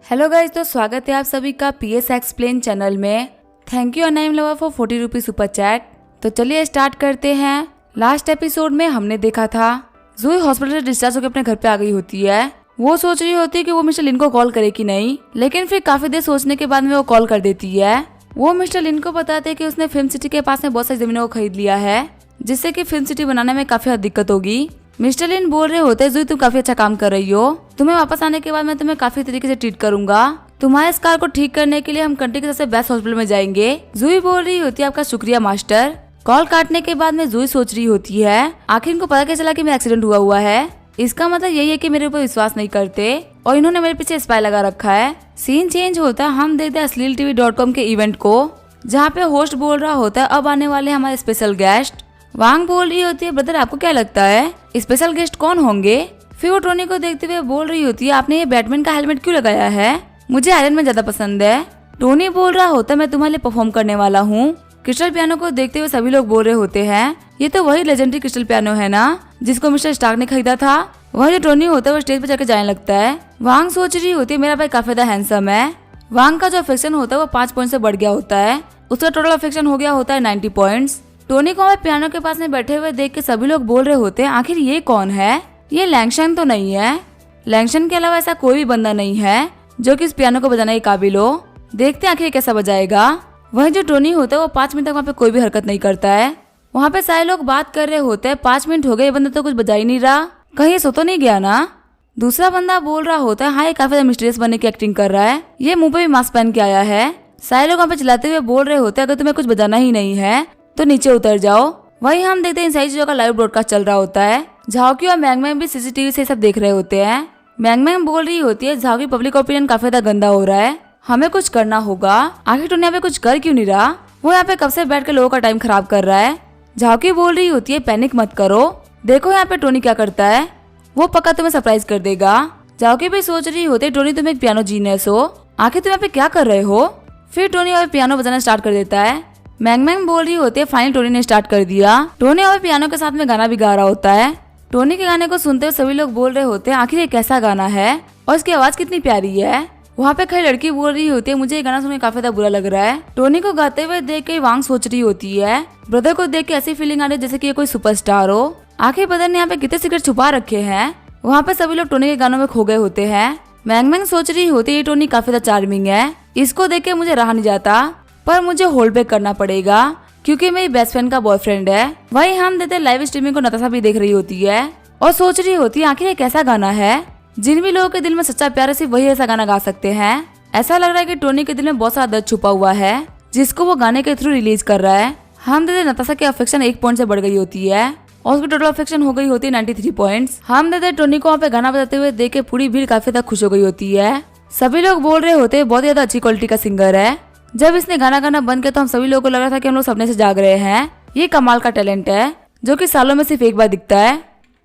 Hello guys, तो स्वागत है आप सभी का पीएस एक्सप्लेन चैनल में। Thank you anime lover for 40 rupees super chat. तो चलिए स्टार्ट करते हैं। लास्ट एपिसोड में हमने देखा था जूही हॉस्पिटल से डिस्चार्ज होकर अपने घर पे आ गई होती है। वो सोच रही होती है कि वो मिस्टर लिन को कॉल करे कि नहीं, लेकिन फिर काफी देर सोचने के बाद में वो कॉल कर देती है। वो मिस्टर लिन को बताते हैं कि उसने फिल्म सिटी के पास में बहुत सारी जमीनों को खरीद लिया है, जिससे कि फिल्म सिटी बनाने में काफी दिक्कत होगी। मिस्टर लिन बोल रहे होते, जूही तुम काफी अच्छा काम कर रही हो, तुम्हें वापस आने के बाद मैं तुम्हें काफी तरीके से ट्रीट करूंगा। तुम्हारे इस कार को ठीक करने के लिए हम कंट्री के सबसे बेस्ट हॉस्पिटल में जाएंगे। जूही बोल रही होती है, आपका शुक्रिया मास्टर। कॉल काटने के बाद में जूही सोच रही होती है, आखिर इनको पता कैसे चला कि मेरा एक्सीडेंट हुआ है। इसका मतलब यही है कि मेरे ऊपर विश्वास नहीं करते और इन्होंने मेरे पीछे स्पाई लगा रखा है। सीन चेंज होता है, हम देखते हैं asleeltv.com के इवेंट को, जहाँ पे होस्ट बोल रहा होता है, अब आने वाले हमारे स्पेशल गेस्ट। वांग बोल रही होती है, ब्रदर आपको क्या लगता है स्पेशल गेस्ट कौन होंगे? फिर वो टोनी को देखते हुए बोल रही होती है, आपने ये बैटमैन का हेलमेट क्यों लगाया है? मुझे आयरन मैन ज्यादा पसंद है। टोनी बोल रहा होता है, मैं तुम्हारे लिए परफॉर्म करने वाला हूँ। क्रिस्टल पियानो को देखते हुए सभी लोग बोल रहे होते हैं, ये तो वही लेजेंडरी क्रिस्टल पियानो है ना, जिसको मिस्टर स्टार्क ने खरीदा था। वह जो टोनी होता है वो स्टेज पे जाकर जाने लगता है। वांग सोच रही होती है, मेरा भाई काफी ज्यादा हैंडसम है। वांग का जो अफेक्शन होता है वो 5 पॉइंट से बढ़ गया होता है, उसका टोटल अफेक्शन हो गया होता है 90 पॉइंट्स। टोनी को हमें पियानो के पास में बैठे हुए देख के सभी लोग बोल रहे होते हैं, आखिर ये कौन है? ये लैंगशन तो नहीं है। लैंगशन के अलावा ऐसा कोई भी बंदा नहीं है जो कि इस पियानो को बजाने के काबिल हो। देखते हैं आखिर कैसा बजाएगा। वह जो टोनी होता है वो 5 मिनट तक वहाँ पे कोई भी हरकत नहीं करता है। वहाँ पे सारे लोग बात कर रहे होते हैं, 5 मिनट हो गए, ये बंदा तो कुछ बजा ही नहीं रहा, कहीं ये सो तो नहीं गया ना? दूसरा बंदा बोल रहा होता है, हाँ ये काफी मिस्टीरियस बनने की एक्टिंग कर रहा है, ये मुंह पे भी मास्क पहन के आया है। सारे लोग वहाँ पे चिल्लाते हुए बोल रहे होते हैं, अगर तुम्हें कुछ बजाना ही नहीं है तो नीचे उतर जाओ। वही हम देखते हैं इन सारी चीजों का लाइव ब्रॉडकास्ट चल रहा होता है। झाओकी और मैंगमैंग भी सीसीटीवी से सब देख रहे होते हैं। मैंगमैंग बोल रही होती है, झाओकी पब्लिक ओपिनियन काफी ज्यादा गंदा हो रहा है, हमें कुछ करना होगा। आखिर टोनी यहाँ पे कुछ कर क्यों नहीं रहा? वो यहाँ पे कब से बैठ के लोगों का टाइम खराब कर रहा है। झाओकी बोल रही होती है, पैनिक मत करो, देखो यहाँ पे टोनी क्या करता है, वो पक्का तुम्हें सरप्राइज कर देगा। झाओकी भी सोच रही होती है, टोनी तुम एक पियानो जीनियस हो, आखिर तुम यहाँ पे क्या कर रहे हो? फिर टोनी और पियानो बजाना स्टार्ट कर देता है। मैंगमैंग बोल रही होती है, फाइनल टोनी ने स्टार्ट कर दिया। टोनी और पियानो के साथ में गाना भी गा रहा होता है। टोनी के गाने को सुनते हुए सभी लोग बोल रहे होते हैं, आखिर ये कैसा गाना है और इसकी आवाज कितनी प्यारी है। वहाँ पे खड़ी लड़की बोल रही होती है, मुझे ये गाना सुनकर काफी ज्यादा बुरा लग रहा है। टोनी को गाते हुए देख के वांग सोच रही होती है, ब्रदर को देख के ऐसी फीलिंग आ रही है जैसे कि ये कोई सुपरस्टार हो। आखिर ब्रदर ने यहाँ पे कितने सीक्रेट छुपा रखे हैं। वहाँ पे सभी लोग टोनी के गानों में खो गए होते हैं। मैंगमैंग सोच रही होती है, ये टोनी काफी ज्यादा चार्मिंग है, इसको देख के मुझे रहा नहीं जाता, पर मुझे होल्ड बैक करना पड़ेगा क्योंकि मेरी बेस्ट फ्रेंड का बॉयफ्रेंड है। वही हम देते लाइव स्ट्रीमिंग को नताशा भी देख रही होती है और सोच रही होती है, आखिर ये कैसा गाना है। जिन भी लोगों के दिल में सच्चा प्यार है सिर्फ वही ऐसा गाना गा सकते हैं। ऐसा लग रहा है कि टोनी के दिल में बहुत सारा दर्द छुपा हुआ है, जिसको वो गाने के थ्रू रिलीज कर रहा है। हम देते नताशा की अफेक्शन 1 पॉइंट से बढ़ गई होती है और उसकी टोटल अफेक्शन हो गई होती है 93 पॉइंट्स। हम देते टोनी को वहाँ पे गाना बजाते हुए देख के पूरी भीड़ काफी ज्यादा खुश हो गई होती है। सभी लोग बोल रहे होते हैं, बहुत ज्यादा अच्छी क्वालिटी का सिंगर है। जब इसने गाना गाना बंद किया तो हम सभी लोगों को लग रहा था कि हम लोग सपने से जाग रहे हैं। ये कमाल का टैलेंट है जो कि सालों में सिर्फ एक बार दिखता है।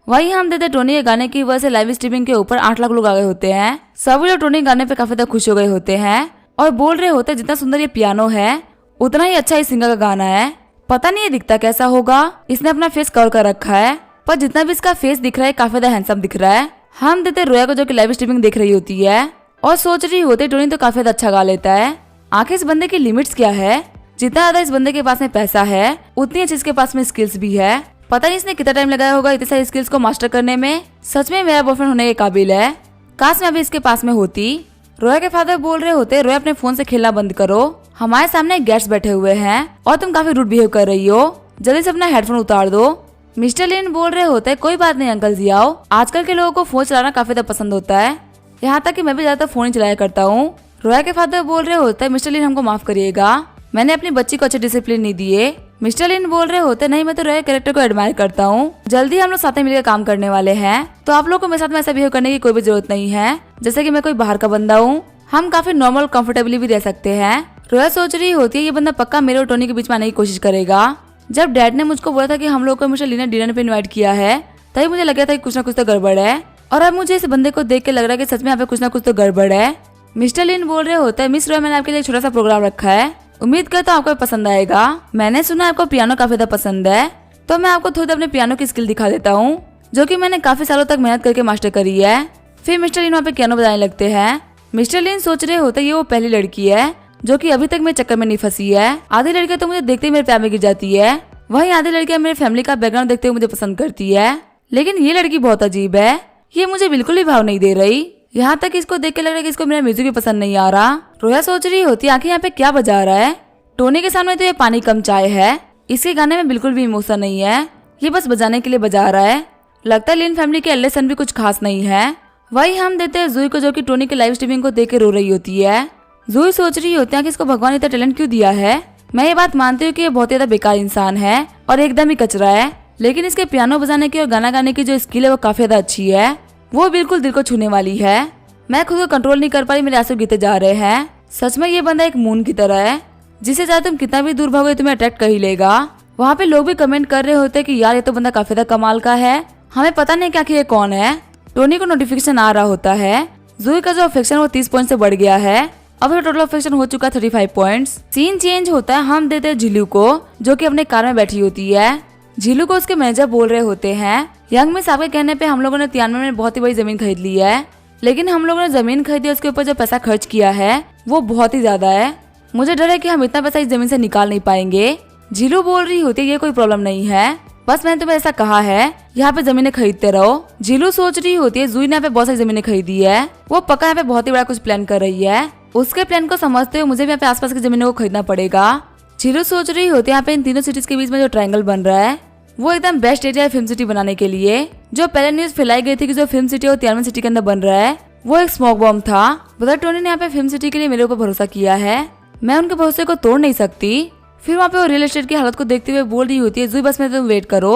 वही हम देते टोनी के गाने की वजह से लाइव स्ट्रीमिंग के ऊपर 8 लाख लोग आ गए होते हैं। सभी लोग टोनी गाने पे काफी ज्यादा खुश हो गए होते हैं और बोल रहे होते हैं, जितना सुंदर ये पियानो है उतना ही अच्छा इस सिंगर का गाना है। पता नहीं ये दिखता कैसा होगा, इसने अपना फेस कवर कर रखा है, पर जितना भी इसका फेस दिख रहा है काफी ज्यादा हैंडसम दिख रहा है। हम देते रोया को जो कि लाइव स्ट्रीमिंग देख रही होती है और सोच रही होती है, टोनी तो काफी ज्यादा अच्छा गा लेता है, आखिर इस बंदे की लिमिट्स क्या है? जितना ज्यादा इस बंदे के पास में पैसा है उतनी अच्छी इसके पास में स्किल्स भी है। पता नहीं इसने कितना टाइम लगाया होगा इतनी सारी स्किल्स को मास्टर करने में। सच में मेरा बॉयफ्रेंड होने के काबिल है, काश मैं अभी इसके पास में होती। रोया के फादर बोल रहे होते, रोया अपने फोन से खेलना बंद करो, हमारे सामने गेस्ट बैठे हुए हैं और तुम काफी रूड बिहेव कर रही हो, जल्दी से अपना हेडफोन उतार दो। मिस्टर लिन बोल रहे होते, कोई बात नहीं अंकल जी आओ, आजकल के लोगों को फोन चलाना काफी ज्यादा पसंद होता है, यहाँ तक कि मैं भी ज्यादातर फोन ही चलाया करता हूँ। रोया के फादर बोल रहे होते हैं, मिस्टर लिन हमको माफ करिएगा, मैंने अपनी बच्ची को अच्छे डिसिप्लिन नहीं दिए। मिस्टर लिन बोल रहे होते, नहीं मैं तो रोया कैरेक्टर को एडमायर करता हूँ, जल्दी हम लोग साथ में मिलकर काम करने वाले हैं, तो आप लोगों को मेरे साथ में ऐसा बिहेव करने की कोई भी जरूरत नहीं है जैसे कि मैं कोई बाहर का बंदा हूँ, हम काफी नॉर्मल कंफर्टेबली भी रह सकते हैं। रोया सोच रही होती है, ये बंदा पक्का मेरे और टोनी के बीच में आने की कोशिश करेगा। जब डैड ने मुझको बोला था कि हम लोग को मिस्टर लिन ने डिनर पे इन्वाइट किया है, तभी मुझे लगा था कि कुछ ना कुछ तो गड़बड़ है, और अब मुझे इस बंदे को देख के लग रहा है कि सच में यहाँ पे कुछ ना कुछ तो गड़बड़ है। मिस्टर लिन बोल रहे होते हैं, मिस रोया मैंने आपके लिए एक छोटा सा प्रोग्राम रखा है, उम्मीद करता हूँ आपको पसंद आएगा। मैंने सुना आपको पियानो काफी ज्यादा पसंद है, तो मैं आपको थोड़ी अपने पियानो की स्किल दिखा देता हूँ, जो कि मैंने काफी सालों तक मेहनत करके मास्टर करी है। फिर मिस्टर लिन वहाँ पे पियानो बजाने लगते हैं। मिस्टर लिन सोच रहे होते ये वो पहली लड़की है जो कि अभी तक मेरे चक्कर में नहीं फंसी है। आधी लड़कियां तो मुझे देखते ही मेरे प्यार में गिर जाती है, वहीं आधी लड़कियां मेरे फैमिली का बैकग्राउंड देखते हुए मुझे पसंद करती है। लेकिन ये लड़की बहुत अजीब है, ये मुझे बिल्कुल भी भाव नहीं दे रही। यहाँ तक इसको देख के लग रहा है कि इसको मेरा म्यूजिक भी पसंद नहीं आ रहा। रोया सोच रही होती आखिर यहाँ पे क्या बजा रहा है। टोनी के सामने तो ये पानी कम चाय है, इसके गाने में बिल्कुल भी इमोशन नहीं है, ये बस बजाने के लिए बजा रहा है। लगता है लिन फैमिली के एल्डर सन भी कुछ खास नहीं है। वही हम देते हैं जूही को, जो कि टोनी के लाइव स्ट्रीमिंग को देख के रो रही होती है। जूही सोच रही होती है कि इसको भगवान इतना टैलेंट क्यों दिया है। मैं ये बात मानती हूँ कि ये बहुत ज्यादा बेकार इंसान है और एकदम ही कचरा है, लेकिन इसके पियानो बजाने की और गाना गाने की जो स्किल है वो काफी ज्यादा अच्छी है, वो बिल्कुल दिल को छूने वाली है। मैं खुद को कंट्रोल नहीं कर पा रही, मेरे आंसू गिरते जा रहे हैं। सच में ये बंदा एक मून की तरह है, जिसे चाहे तुम कितना भी दूर भागोगे तुम्हें अट्रैक्ट कर ही लेगा। वहाँ पे लोग भी कमेंट कर रहे होते कि यार ये तो बंदा काफी ज्यादा कमाल का है, हमें पता नहीं क्या कि ये कौन है। टोनी को नोटिफिकेशन आ रहा होता है, जूही का जो अफेक्शन वो 30 पॉइंट से बढ़ गया है, अब तो टोटल अफेक्शन हो चुका 35 पॉइंट्स। सीन चेंज होता है, हम देते हैं झिलू को, जो कि अपने कार में बैठी होती है। झिलू को उसके मैनेजर बोल रहे होते हैं, यंग मिस आपके कहने पे हम लोगों ने तियानवे में बहुत ही बड़ी जमीन खरीद ली है, लेकिन हम लोगों ने जमीन खरीदी, उसके ऊपर जो पैसा खर्च किया है वो बहुत ही ज्यादा है। मुझे डर है कि हम इतना पैसा इस जमीन से निकाल नहीं पाएंगे। झिलू बोल रही होती है ये कोई प्रॉब्लम नहीं है, बस मैंने तुम्हें ऐसा कहा है यहाँ पे जमीनें खरीदते रहो। झिलू सोच रही होती है जूही ने यहाँ पे बहुत सारी जमीनें खरीदी है, वो पक्का यहाँ पे बहुत ही बड़ा कुछ प्लान कर रही है। उसके प्लान को समझते हुए मुझे भी यहाँ पे आसपास की जमीनों को खरीदना पड़ेगा। झिलू सोच रही होती है यहाँ पे इन तीनों सिटीज के बीच में जो ट्रायंगल बन रहा है वो एकदम बेस्ट एरिया है फिल्म सिटी बनाने के लिए। जो पहले न्यूज फैलाई गई थी कि जो फिल्म सिटी और तियानवे सिटी के अंदर बन रहा है वो एक स्मोक बॉम्ब था। बदर टोनी ने यहाँ पे फिल्म सिटी के लिए मेरे ऊपर भरोसा किया है, मैं उनके भरोसे को तोड़ नहीं सकती। फिर वहाँ पे वो रियल एस्टेट की हालत को देखते हुए बोल रही होती है जूही बस में तुम वेट करो,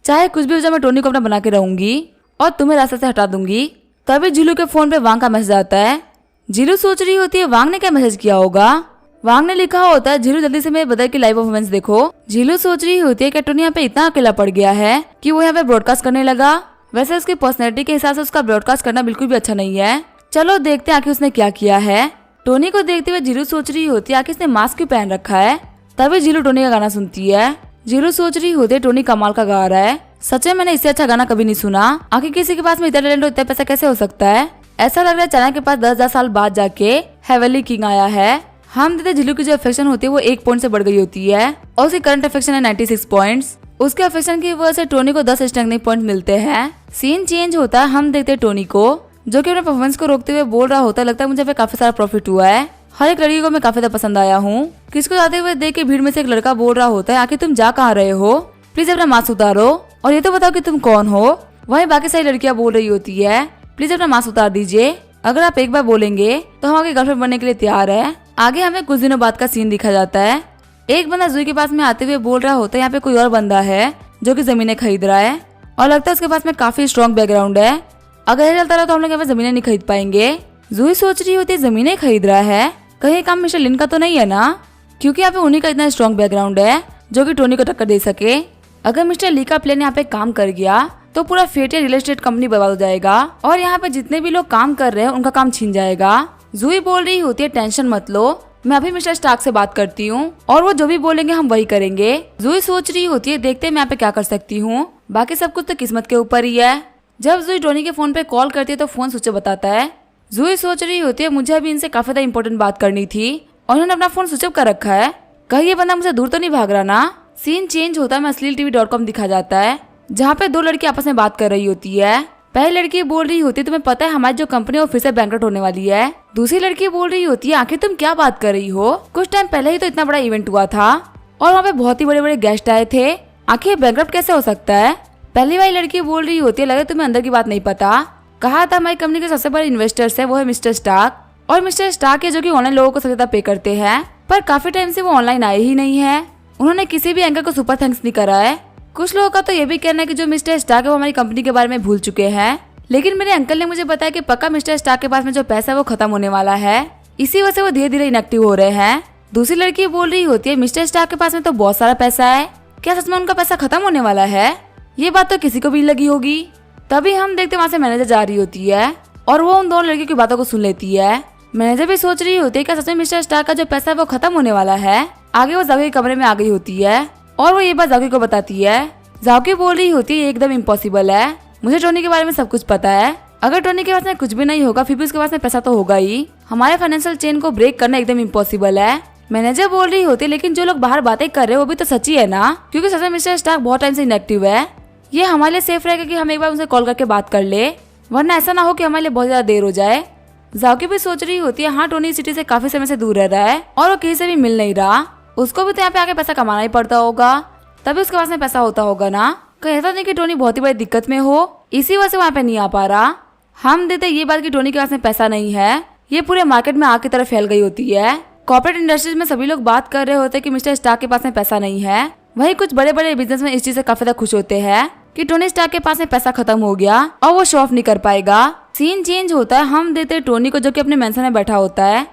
चाहे कुछ भी हो जाए मैं टोनी को अपना बना के रहूंगी और तुम्हें रास्ते से हटा दूंगी। तभी झिलू के फोन पे वांग का मैसेज आता है। झिलू सोच रही होती है वांग ने क्या मैसेज किया होगा। वांग ने लिखा होता है झिलू जल्दी से मेरे बदर की लाइव परफॉर्मेंस देखो। झिलू सोच रही होती है कि टोनी यहाँ पे इतना अकेला पड़ गया है कि वो यहाँ पे ब्रॉडकास्ट करने लगा। वैसे उसकी पर्सनैलिटी के हिसाब से उसका ब्रॉडकास्ट करना बिल्कुल भी अच्छा नहीं है। चलो देखते हैं आखिर उसने क्या किया है। टोनी को देखते हुए झिलू सोच रही होती है आखिर इसने मास्क क्यों पहन रखा है। तभी झिलू टोनी का गाना सुनती है। झिलू सोच रही होती है टोनी कमाल का गा रहा है, सच में मैंने इससे अच्छा गाना कभी नहीं सुना। आखिर किसी के पास में इतना टैलेंट और इतना पैसा कैसे हो सकता है। ऐसा लग रहा है चाइना के पास 10,000 साल बाद जाके हेवनली किंग आया है। हम देते झिलू की जो अफेक्शन होती है वो 1 पॉइंट से बढ़ गई होती है और उसकी करंट अफेक्शन है 96 पॉइंट्स। उसके अफेक्शन की वजह से टोनी को 10 स्ट्रेंथनिंग पॉइंट मिलते हैं। सीन चेंज होता है, हम देखते हैं टोनी को, जो कि अपने परफॉर्मेंस को रोकते हुए बोल रहा होता है लगता है मुझे काफी सारा प्रॉफिट हुआ है, हर एक लड़की को मैं काफी ज्यादा पसंद आया हूँ। किसको जाते हुए देख के भीड़ में से एक लड़का बोल रहा होता है आखिर तुम जा कहाँ रहे हो, प्लीज अपना मास्क उतारो और ये तो बताओ कि तुम कौन हो। वहीं बाकी सारी लड़कियां बोल रही होती है प्लीज अपना मास्क उतार दीजिए, अगर आप एक बार बोलेंगे तो हम आपकी गर्लफ्रेंड बनने के लिए तैयार है। आगे हमें कुछ दिनों बाद का सीन दिखा जाता है। एक बंदा जूही के पास में आते हुए बोल रहा होता है यहाँ पे कोई और बंदा है जो कि जमीनें खरीद रहा है और लगता है उसके पास में काफी स्ट्रॉन्ग बैकग्राउंड है, अगर ये चलता रहा तो हम लोग यहाँ पे जमीनें नहीं खरीद पाएंगे। जूही सोच रही होती है जमीनें खरीद रहा है, कहीं काम मिस्टर लिन का तो नहीं है ना, क्योंकि यहाँ पे उन्हीं का इतना स्ट्रॉन्ग बैकग्राउंड है जो कि टोनी को टक्कर दे सके। अगर मिस्टर ली का प्लान यहाँ पे काम कर गया तो पूरा फेटिया रियल एस्टेट कंपनी बर्बाद हो जाएगा और यहाँ पे जितने भी लोग काम कर रहे हैं उनका काम छीन जाएगा। जूही बोल रही होती है टेंशन मत लो, मैं अभी मिस्टर स्टार्क से बात करती हूँ और वो जो भी बोलेंगे हम वही करेंगे। जूही सोच रही होती है देखते हैं मैं यहाँ पे क्या कर सकती हूँ, बाकी सब कुछ तो किस्मत के ऊपर ही है। जब जूही टोनी के फोन पे कॉल करती है तो फोन स्विच बताता है। जूही सोच रही होती है मुझे अभी इनसे काफी ज्यादा इंपॉर्टेंट बात करनी थी और उन्होंने अपना फोन स्विच कर रखा है, कहीं ये बंदा मुझे दूर तो नहीं भाग रहा ना। सीन चेंज होता है, मैं asleeltv.com दिखा जाता है जहाँ पे 2 लड़की आपस में बात कर रही होती है। पहली लड़की बोल रही होती है तुम्हें पता है हमारी जो कंपनी वो फिर से बैंकरप्ट होने वाली है। दूसरी लड़की बोल रही होती है आखिर तुम क्या बात कर रही हो, कुछ टाइम पहले ही तो इतना बड़ा इवेंट हुआ था और वहाँ पे बहुत ही बड़े बड़े गेस्ट आए थे, आखिर बैंकरप्ट कैसे हो सकता है। पहली वाली लड़की बोल रही होती है लगे तुम्हें अंदर की बात नहीं पता, कहा था हमारी कंपनी के सबसे बड़े इन्वेस्टर्स है वो है मिस्टर स्टार्क और मिस्टर स्टार्क है जो कि ऑनलाइन लोगों को सबसे ज्यादा पे करते हैं, पर काफी टाइम से वो ऑनलाइन आए ही नहीं है। उन्होंने किसी भी एंकर को सुपर थैंक्स नहीं करा है। कुछ लोगों का तो ये भी कहना है कि जो मिस्टर स्टार्क है वो हमारी कंपनी के बारे में भूल चुके हैं, लेकिन मेरे अंकल ने मुझे बताया कि पक्का मिस्टर स्टार्क के पास में जो पैसा है वो खत्म होने वाला है, इसी वजह से वो धीरे धीरे इनएक्टिव हो रहे हैं। दूसरी लड़की बोल रही होती है मिस्टर स्टार्क के पास में तो बहुत सारा पैसा है, क्या सच में उनका पैसा खत्म होने वाला है, ये बात तो किसी को भी लगी होगी। तभी हम देखते वहाँ से मैनेजर जा रही होती है और वो उन दोनों लड़कियों की बातों को सुन लेती है। मैनेजर भी सोच रही होती है क्या सच में मिस्टर स्टार्क का जो पैसा है वो खत्म होने वाला है। आगे वो जाओकी के कमरे में आ गई होती है और वो ये बात जाओकी को बताती है। जाओकी बोल रही होती है ये एकदम इम्पॉसिबल है, मुझे टोनी के बारे में सब कुछ पता है, अगर टोनी के पास में कुछ भी नहीं होगा फिर भी उसके पास में पैसा तो होगा ही। हमारे फाइनेंशियल चेन को ब्रेक करना एकदम इम्पॉसिबल है। मैनेजर बोल रही होती, लेकिन जो लोग बाहर बातें कर रहे हैं वो भी तो सच्ची है ना, क्योंकि सच में मिस्टर स्टार्क बहुत टाइम से इनएक्टिव है। ये हमारे लिए सेफ रहेगा कि हम एक बार उनसे कॉल करके बात कर ले, वरना ऐसा ना हो कि हमारे लिए बहुत ज्यादा देर हो जाए। जाओकी भी सोच रही होती है, हाँ टोनी सिटी से काफी समय से दूर रह रहा है और वो कहीं से भी मिल नहीं रहा, उसको भी तो यहाँ पे आके पैसा कमाना ही पड़ता होगा, तभी उसके पास में पैसा होता होगा ना। कहीं ऐसा नहीं कि टोनी बहुत ही बड़ी दिक्कत में हो, इसी वजह से वहाँ पे नहीं आ पा रहा। हम देते ये बात कि टोनी के पास में पैसा नहीं है, ये पूरे मार्केट में आग की तरह फैल गई होती है। कॉर्पोरेट इंडस्ट्रीज में सभी लोग बात कर रहे होते हैं कि मिस्टर स्टार्क के पास में पैसा नहीं है। वही कुछ बड़े बड़े बिजनेसमैन इस चीज से काफी ज्यादा खुश होते हैं कि टोनी स्टार्क के पास में पैसा खत्म हो गया और वो शो ऑफ नहीं कर पाएगा। सीन चेंज होता है, हम देते टोनी को जो कि अपने मेंशन में बैठा होता है।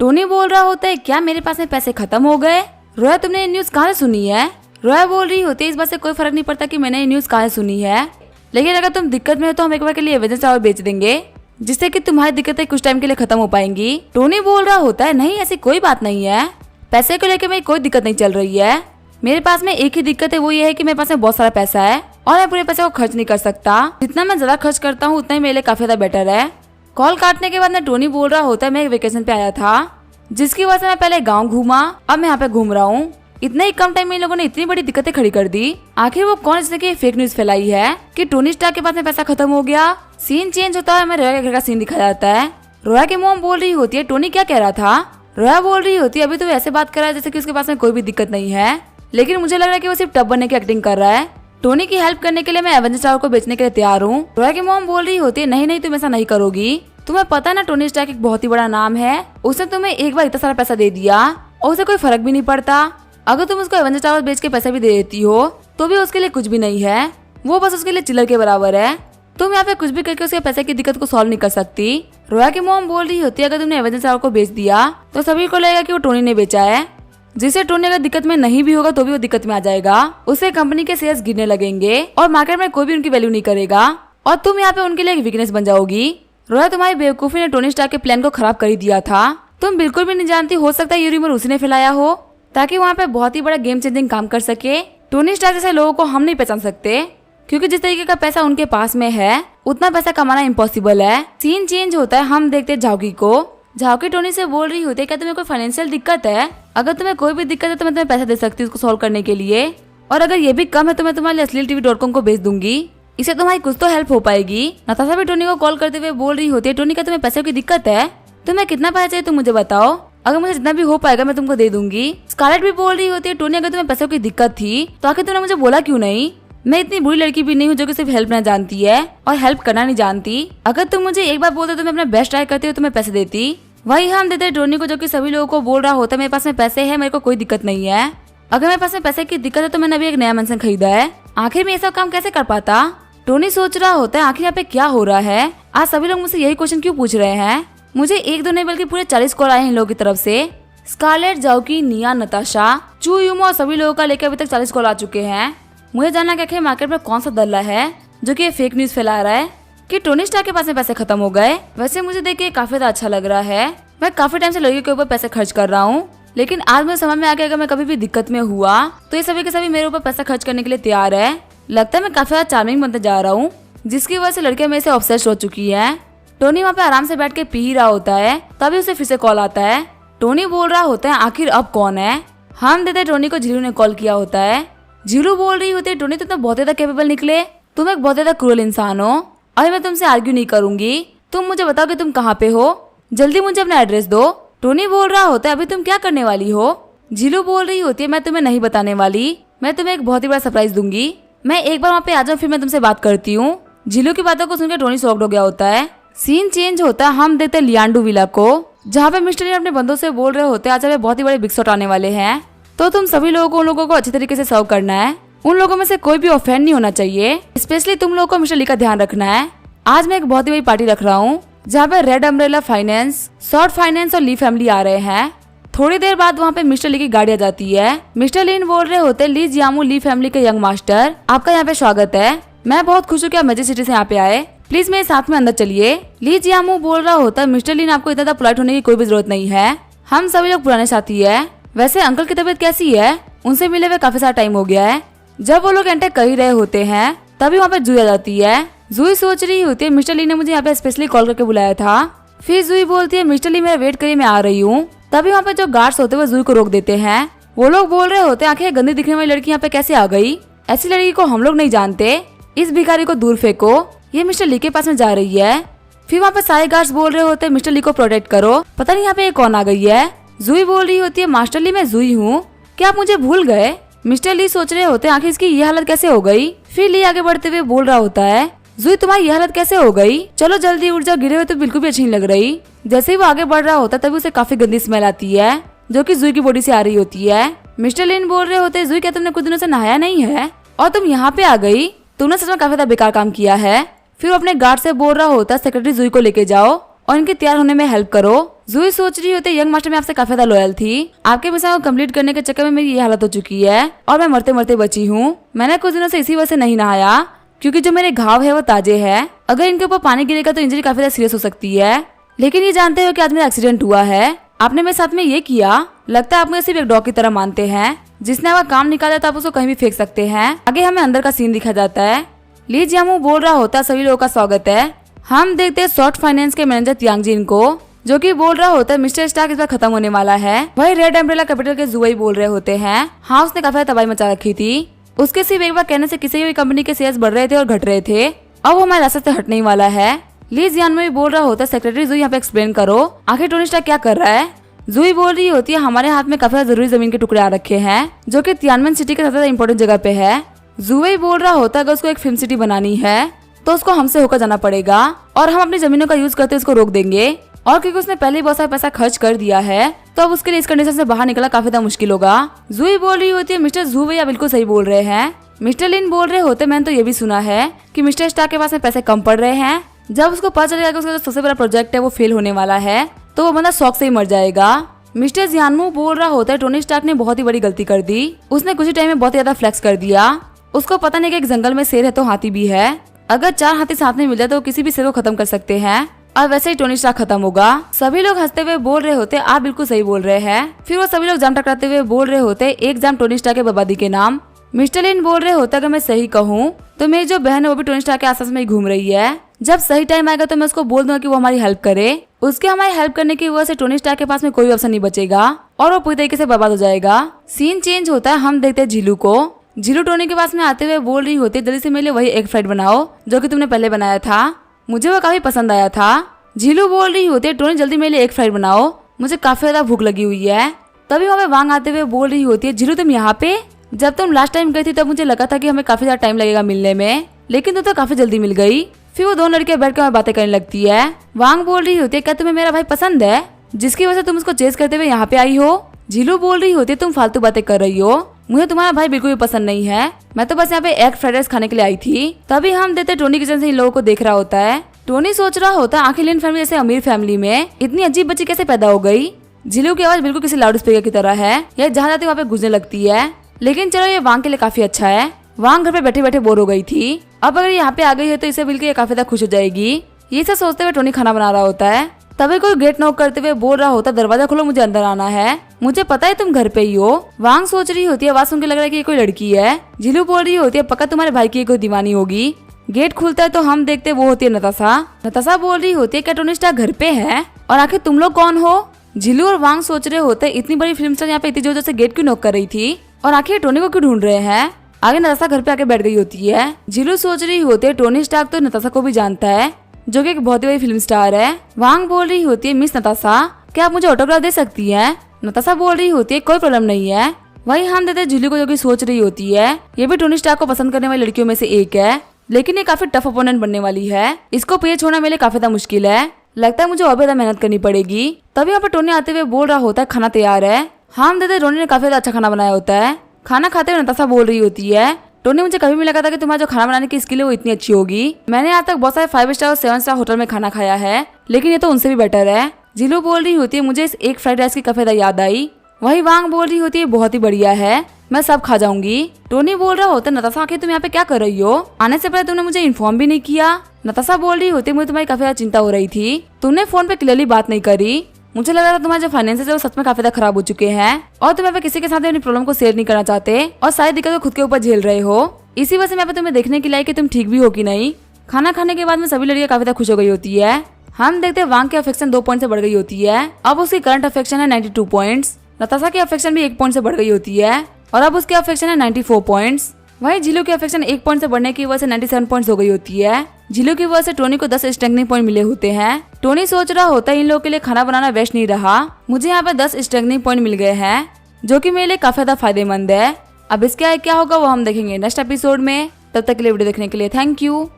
टोनी बोल रहा होता है, क्या मेरे पास में पैसे खत्म हो गए? रोया तुमने ये न्यूज कहाँ से सुनी है? रोया बोल रही होती है, इस बात से कोई फर्क नहीं पड़ता कि मैंने ये न्यूज कहाँ से सुनी है, लेकिन अगर तुम दिक्कत में हो तो हम एक बार के लिए एवेंजर्स टावर बेच देंगे, जिससे कि तुम्हारी दिक्कतें कुछ टाइम के लिए खत्म हो पाएंगी। टोनी बोल रहा होता है, नहीं ऐसी कोई बात नहीं है, पैसे को लेकर मेरी कोई दिक्कत नहीं चल रही है। मेरे पास में एक ही दिक्कत है, वो ये है कि मेरे पास में बहुत सारा पैसा है और मैं पूरे पैसे को खर्च नहीं कर सकता। जितना मैं ज्यादा खर्च करता हूँ उतना ही मेरे लिए काफी ज्यादा बेटर है। कॉल काटने के बाद में टोनी बोल रहा होता है, मैं एक वेकेशन पे आया था, जिसकी वजह से मैं पहले गाँव घूमा, अब मैं यहाँ पे घूम रहा हूँ। इतने ही कम टाइम में इन लोगों ने इतनी बड़ी दिक्कतें खड़ी कर दी। आखिर वो कौन जिसने की फेक न्यूज फैलाई है कि टोनी स्टार्क के पास में पैसा खत्म हो गया। सीन चेंज होता है, हमें रोया के घर का सीन दिखाया जाता है। रोया की मॉम बोल रही होती है, टोनी क्या कह रहा था? रोया बोल रही होती है, अभी तो ऐसे बात कर रहा है जैसे कि उसके पास में कोई भी दिक्कत नहीं है, लेकिन मुझे लग रहा है कि वो सिर्फ टब बनने की एक्टिंग कर रहा है। टोनी की हेल्प करने के लिए मैं एवेंजर्स टावर को बेचने के लिए तैयार हूँ। रोया की मॉम बोल रही होती है, नहीं नहीं तुम ऐसा नहीं करोगी, तुम्हें पता है ना टोनी स्टार्क एक बहुत ही बड़ा नाम है, उसने तुम्हें एक बार इतना सारा पैसा दे दिया और उसे कोई फर्क भी नहीं पड़ता। अगर तुम उसको एवेंजर्स टावर बेच के पैसा भी दे देती हो तो भी उसके लिए कुछ भी नहीं है, वो बस उसके लिए चिल्लर के बराबर है। तुम यहाँ पे कुछ भी करके उसके पैसे की दिक्कत को सॉल्व नहीं कर सकती। रोया की मॉम बोल रही होती है, अगर तुमने एवेंजर्स टावर को बेच दिया तो सभी को लगेगा कि वो टोनी ने बेचा है, जिससे टोनी अगर दिक्कत में नहीं भी होगा तो भी वो दिक्कत में आ जाएगा, उससे कंपनी के शेयर्स गिरने लगेंगे और मार्केट में कोई भी उनकी वैल्यू नहीं करेगा और तुम यहाँ पे उनके लिए एक वीकनेस बन जाओगी। रोया, तुम्हारी बेवकूफी ने टोनी स्टार्क के प्लान को खराब कर ही दिया था, तुम बिल्कुल भी नहीं जानती, हो सकता है ये रूमर उसी ने फैलाया हो ताकि वहाँ पे बहुत ही बड़ा गेम चेंजिंग काम कर सके। टोनी स्टार्क जैसे लोगों को हम नहीं पहचान सकते, क्योंकि जिस तरीके का पैसा उनके पास में है उतना पैसा कमाना इम्पॉसिबल है। सीन चेंज होता है, हम देखते हैं झाओकी को। झाओकी टोनी से बोल रही होती है, क्या तुम्हें कोई फाइनेंशियल दिक्कत है? अगर तुम्हें कोई भी दिक्कत है तो मैं तुम्हें पैसा दे सकती हूँ उसको सॉल्व करने के लिए, और अगर ये भी कम है तो मैं तुम्हारे लिए asleeltv.com को भेज दूंगी, इससे तुम्हारी कुछ तो हेल्प हो पाएगी। नताशा भी टोनी को कॉल करते हुए बोल रही होती है, टोनी क्या तुम्हें पैसे की दिक्कत है? तुम्हें कितना पैसा चाहिए तुम मुझे बताओ, अगर मुझे जितना भी हो पाएगा मैं तुमको दे दूंगी। स्कारलेट भी बोल रही होती है, टोनी अगर तुम्हें पैसों की दिक्कत थी तो आखिर तुमने मुझे बोला क्यों नहीं? मैं इतनी बुरी लड़की भी नहीं हूँ जो कि सिर्फ हेल्प ना जानती है और हेल्प करना नहीं जानती। अगर तुम मुझे एक बार बोलते तो मैं अपना बेस्ट ट्राई करती हूँ, तुम्हें पैसे देती। वही हम देते टोनी को, जो कि सभी लोगों को बोल रहा होता है, मेरे पास में पैसे है, मेरे को कोई दिक्कत नहीं है। अगर मेरे पास में पैसे की दिक्कत है तो मैंने अभी एक नया मेंशन खरीदा है, आखिर में ये सब काम कैसे कर पाता? टोनी सोच रहा होता है, आखिर यहाँ पे क्या हो रहा है? आज सभी लोग मुझसे यही क्वेश्चन क्यों पूछ रहे हैं? मुझे एक दो नहीं बल्कि पूरे 40 कॉल आए हैं इन लोगों की तरफ से। स्कारलेट, जाओकी, निया, नताशा, चू यूमो और सभी लोगों का लेकर अभी तक 40 कॉल आ चुके हैं। मुझे जानना क्या है मार्केट में कौन सा दल्ला है जो कि फेक न्यूज फैला रहा है कि टोनी स्टार्क के पास में पैसे खत्म हो गए। वैसे मुझे देख के काफी अच्छा लग रहा है, मैं काफी टाइम से लड़कियों के ऊपर पैसे खर्च कर रहा हूँ, लेकिन आज मुझे समझ में आ गया अगर मैं कभी भी दिक्कत में हुआ तो ये सभी के सभी मेरे ऊपर पैसा खर्च करने के लिए तैयार है। लगता है मैं काफी ज्यादा चार्मिंग बनते जा रहा हूँ, जिसकी वजह से लड़कियां मेरे से ऑब्सेस्ड हो चुकी है। टोनी वहाँ पे आराम से बैठ के पी ही रहा होता है, तभी उसे फिर से कॉल आता है। टोनी बोल रहा होता है, आखिर अब कौन है? हम देते टोनी को झीलू ने कॉल किया होता है। झीलू बोल रही होती है, टोनी तुम तो बहुत ज्यादा कैपेबल निकले, तुम एक बहुत ज्यादा क्रूअल इंसान हो, अभी मैं तुमसे आर्ग्यू नहीं करूंगी, तुम मुझे बताओ कि तुम कहाँ पे हो, जल्दी मुझे अपना एड्रेस दो। टोनी बोल रहा होता है, अभी तुम क्या करने वाली हो? झीलू बोल रही होती है, मैं तुम्हें नहीं बताने वाली, मैं तुम्हें एक बहुत ही बड़ा सरप्राइज दूंगी, मैं एक बार वहाँ पे आ जाऊँ फिर मैं तुमसे बात करती हूँ। झीलू की बातों को सुनकर टोनी शॉक्ड हो गया होता है। सीन चेंज होता है, हम देखते लियांडू विला को, जहाँ पे मिस्टर ली अपने बंदों से बोल रहे होते हैं, आज हमें बहुत ही बड़े बिग शॉट आने वाले हैं, तो तुम सभी लोगों को उन लोगों को अच्छे तरीके से सर्व करना है, उन लोगों में से कोई भी ऑफेंड नहीं होना चाहिए, स्पेशली तुम लोगों को मिस्टर ली का ध्यान रखना है। आज मैं एक बहुत ही बड़ी पार्टी रख रहा हूँ जहाँ पे red umbrella finance, short finance और ली फैमिली आ रहे हैं। थोड़ी देर बाद वहाँ पे मिस्टर ली की गाड़ी आ जाती है। मिस्टर लीन बोल रहे होते हैं, ली जियामू ली फैमिली के यंग मास्टर, आपका यहाँ पे स्वागत है, मैं बहुत खुश हूँ कि आप मेजिक सिटी से यहाँ पे आए, प्लीज मेरे साथ में अंदर चलिए। ली जियामू बोल रहा होता है, मिस्टर लीन आपको इतना पोलाइट होने की कोई भी जरूरत नहीं है, हम सभी लोग पुराने साथी है। वैसे अंकल की तबीयत कैसी है? उनसे मिले हुए काफी सारा टाइम हो गया है। जब वो लोग एंटर कर ही रहे होते हैं तभी वहाँ पे जूही आ जाती है। जूही सोच रही होती है मिस्टर ली ने मुझे यहाँ पे स्पेशली कॉल करके बुलाया था। फिर जूही बोलती है मिस्टर ली मेरा वेट करिए, मैं आ रही हूँ। तभी वहाँ पे जो गार्ड्स होते हैं वो जूही को रोक देते हैं। वो लोग बोल रहे होते हैं आखिर गंदी दिखने वाली लड़की यहाँ पे कैसे आ गई, ऐसी लड़की को हम लोग नहीं जानते, इस भिखारी को दूर फेंको, ये मिस्टर ली के पास में जा रही है। फिर वहाँ पे सारे गार्ड्स बोल रहे होते हैं मिस्टर ली को प्रोटेक्ट करो, पता नहीं यहाँ पे कौन आ गई है। जूही बोल रही होती है मास्टर ली मैं जूही हूँ, क्या आप मुझे भूल गए। मिस्टर ली सोच रहे होते हैं आखिर इसकी ये हालत कैसे हो गई। फिर ली आगे बढ़ते हुए बोल रहा होता है जूही तुम्हारी ये हालत कैसे हो गई, चलो जल्दी उठ जाओ, गिरे हुए तो बिल्कुल भी अच्छी नहीं लग रही। जैसे ही वो आगे बढ़ रहा होता है तभी उसे काफी गंदी स्मेल आती है जो कि जूही की बॉडी से आ रही होती है। मिस्टर लिन बोल रहे होते हैं जूही क्या तुमने कुछ दिनों से नहाया नहीं है और तुम यहाँ पे आ गई, तुमने सच में काफी ज्यादा बेकार काम किया है। फिर वो अपने गार्ड से बोल रहा होता है सेक्रेटरी जूही को लेके जाओ और इनके तैयार होने में हेल्प करो। जूही सोच रही होती है यंग मास्टर में आपसे काफी ज्यादा लॉयल थी, आपके मिशन को कंप्लीट करने के चक्कर में मेरी ये हालत हो चुकी है और मैं मरते मरते बची हूँ। मैंने कुछ दिनों से इसी वजह से नहीं नहाया क्योंकि जो मेरे घाव है वो ताजे है, अगर इनके ऊपर पानी गिरेगा तो इंजरी काफी ज्यादा सीरियस हो सकती है। लेकिन ये जानते हो कि आज मेरा एक्सीडेंट हुआ है, आपने मेरे साथ में ये किया, लगता है आप मुझे सिर्फ एक डॉग की तरह मानते हैं, जिसने आपका काम निकाला तो आप उसको कहीं भी फेंक सकते हैं। आगे हमें अंदर का सीन दिखा जाता है। ली जियामू बोल रहा होता है सभी लोगों का स्वागत है। हम देखते हैं शॉर्ट फाइनेंस के मैनेजर तियांगजिन को जो कि बोल रहा होता है मिस्टर स्टार्क इस बार खत्म होने वाला है। वही रेड एम्ब्रेला कैपिटल के जुआई बोल रहे होते हैं हाँ उसने काफी तबाही मचा रखी थी, उसके सिर्फ एक बार कहने से किसी भी कंपनी के शेयर्स बढ़ रहे थे और घट रहे थे, अब वो हमारे रास्ते से हटने ही वाला है। ली जियानमू भी बोल रहा होता है सेक्रेटरी जूही यहाँ पे एक्सप्लेन करो आखिर टोनी स्टार्क क्या कर रहा है। जूही बोल रही होती है हमारे हाथ में काफी जरूरी जमीन के टुकड़े आ रखे हैं जो कि तियानमेन सिटी के सबसे ज्यादा इंपॉर्टेंट जगह पे है। जूही बोल रहा होता है अगर उसको एक फिल्म सिटी बनानी है तो उसको हमसे होकर जाना पड़ेगा और हम अपनी जमीनों का यूज करते उसको रोक देंगे, और क्योंकि उसने पहले ही बहुत सारा पैसा खर्च कर दिया है तो अब उसके लिए इस कंडीशन से बाहर निकलना काफी ज्यादा मुश्किल होगा। जूही बोल रही होती है मिस्टर जू भैया बिल्कुल सही बोल रहे हैं। मिस्टर लिन बोल रहे होते मैंने तो ये भी सुना है कि मिस्टर स्टार्क के पास में पैसे कम पड़ रहे हैं, जब उसको पता चलेगा कि उसका जो सबसे बड़ा प्रोजेक्ट है वो फेल होने वाला है तो वो बंदा शौक से ही मर जाएगा। मिस्टर जियानमू बोल रहा होता है टोनी स्टार्क ने बहुत ही बड़ी गलती कर दी, उसने कुछ ही टाइम में बहुत ज्यादा फ्लेक्स कर दिया, उसको पता नहीं कि एक जंगल में शेर है तो हाथी भी है, अगर 4 हाथी साथ में मिल जाए तो किसी भी शेर को खत्म कर सकते हैं और वैसे ही टोनी स्टार्क खत्म होगा। सभी लोग हंसते हुए बोल रहे होते आप बिल्कुल सही बोल रहे हैं। फिर वो सभी लोग जाम टकराते हुए बोल रहे होते एक जाम टोनी स्टार्क के बर्बादी के नाम। मिस्टर लिन बोल रहे होते अगर मैं सही कहूँ तो मेरी जो बहन है वो भी टोनी स्टार्क के आसपास में ही घूम रही है, जब सही टाइम आएगा तो मैं उसको बोल दूंगा कि वो हमारी हेल्प करे, उसके हमारी हेल्प करने की वजह से टोनी स्टार्क के पास में कोई ऑप्शन नहीं बचेगा और वो पूरी तरीके से बर्बाद हो जाएगा। सीन चेंज होता है, हम देखते हैं झीलू को। झीलू टोनी के पास में आते हुए बोल रही होती जल्दी से मेरे लिए वही एग फ्राइड बनाओ जो कि तुमने पहले बनाया था, मुझे वो काफी पसंद आया था। झीलू बोल रही होती है टोनी जल्दी मेरे लिए एग फ्राइड बनाओ, मुझे काफी ज्यादा भूख लगी हुई है। तभी वहाँ पे वांग आते हुए बोल रही होती है झीलू तुम यहाँ पे, जब तुम लास्ट टाइम गई थी तब मुझे लगा था कि हमें काफी ज्यादा टाइम लगेगा मिलने में, लेकिन तुम तो काफी जल्दी मिल गई। फिर वो दोनों लड़कियां बैठ कर बातें करने लगती है। वांग बोल रही होती है क्या तुम्हें मेरा भाई पसंद है जिसकी वजह से तुम उसको चेस करते हुए यहाँ पे आई हो। झीलू बोल रही होती है तुम फालतू बातें कर रही हो, मुझे तुम्हारा भाई बिल्कुल भी पसंद नहीं है, मैं तो बस यहाँ पे एग फ्राइड राइस खाने के लिए आई थी। तभी हम देते टोनी किचन से इन लोगों को देख रहा होता है। टोनी सोच रहा होता है आखिर लिन फैमिली जैसे अमीर फैमिली में इतनी अजीब बच्ची कैसे पैदा हो गई। झीलू की आवाज बिल्कुल किसी लाउड स्पीकर की तरह है, यह जहाँ जाती वहाँ पे गूंजने लगती है, लेकिन चलो ये वांग के लिए काफी अच्छा है। वांग घर पे बैठे बैठे बोर हो गई थी, अब अगर यहाँ पे आ गई है तो इसे मिलकर काफी ज्यादा खुश हो जाएगी। ये सब सोचते हुए टोनी खाना बना रहा होता है। तभी कोई गेट नॉक करते हुए बोल रहा होता दरवाजा खोलो मुझे अंदर आना है, मुझे पता है तुम घर पे ही हो। वांग सोच रही होती है आवाज सुन के लग रहा है कि ये कोई लड़की है। झीलू बोल रही होती है पक्का तुम्हारे भाई की कोई दीवानी होगी। गेट खुलता है तो हम देखते वो होती है नताशा। नताशा बोल रही होती है क्या टोनी स्टार्क घर पे है और आखिर तुम लोग कौन हो। झीलू और वांग सोच रहे होते इतनी बड़ी फिल्म स्टार यहाँ पे इतनी जोर से गेट क्यों नॉक कर रही थी और आखिर टोनी को क्यों ढूंढ रहे हैं। आगे नताशा घर पे आके बैठ गई होती है। झीलू सोच रही होती है टोनी स्टार्क तो नताशा को भी जानता है जो कि एक बहुत ही बड़ी फिल्म स्टार है। वांग बोल रही होती है मिस नताशा क्या आप मुझे ऑटोग्राफ दे सकती है। नताशा बोल रही होती है कोई प्रॉब्लम नहीं है। वही हम देते झीलू को जो कि सोच रही होती है ये भी टोनी स्टार्क को पसंद करने वाली लड़कियों में से एक है, लेकिन ये काफी टफ अपोनेंट बनने वाली है, इसको पीछे छोड़ना मेरे लिए काफी ज्यादा मुश्किल है, लगता है मुझे और भी ज्यादा मेहनत करनी पड़ेगी। तभी यहाँ पर टोनी आते हुए बोल रहा होता है खाना तैयार है। हम देते टोनी ने काफी ज्यादा अच्छा खाना बनाया होता है। खाना खाते हुए नताशा बोल रही होती है टोनी मुझे कभी भी लगा था कि तुम्हारा जो खाना बनाने की स्किल है वो इतनी अच्छी होगी, मैंने आज तक बहुत सारे 5 स्टार और 7 स्टार होटल में खाना खाया है लेकिन ये तो उनसे भी बेटर है। झीलू बोल रही होती है मुझे इस एक फ्राइड राइस की काफी ज्यादा याद आई। वही वांग बोल रही होती है बहुत ही बढ़िया है, मैं सब खा जाऊंगी। टोनी बोल रहा होता है नताशा आखिर तुम यहाँ पे क्या कर रही हो, आने से पहले तुमने मुझे इन्फॉर्म भी नहीं किया। नताशा बोल रही होती है मुझे तुम्हारी काफी ज्यादा चिंता हो रही थी, तुमने फोन पे क्लियरली बात नहीं करी, मुझे लगा था तुम्हारे जो फाइनेंसेस है वो सच में काफी ज्यादा खराब हो चुके हैं और तुम यहाँ पे किसी के साथ अपनी प्रॉब्लम को शेयर नहीं करना चाहते और सारी दिक्कत को खुद के ऊपर झेल रहे हो, इसी वजह से मैं तुम्हें देखने के लिए कि तुम ठीक भी हो कि नहीं। खाना खाने के बाद में सभी लड़कियां काफी ज्यादा खुश हो गई होती है। हम देखते हैं वांग की अफेक्शन 2 पॉइंट से बढ़ गई होती है। अब उसकी करंट अफेक्शन है 92 पॉइंट्स। नताशा की अफेक्शन भी 1 पॉइंट से बढ़ गई होती है और अब उसकी अफेक्शन है 94 पॉइंट्स। वहीं जिलो की अफेक्शन 1 पॉइंट से बढ़ने की वजह से 97 पॉइंट्स हो गई होती है। जिलो की वजह से टोनी को 10 स्ट्रेंथनिंग पॉइंट मिले होते हैं। टोनी सोच रहा होता है इन लोगों के लिए खाना बनाना वेस्ट नहीं रहा, मुझे यहाँ पे 10 स्ट्रेंथनिंग पॉइंट मिल गए हैं जो कि मेरे लिए काफी ज्यादा फायदेमंद है। अब इसके आगे क्या होगा वो हम देखेंगे नेक्स्ट एपिसोड में। तब तक के लिए वीडियो देखने के लिए थैंक यू।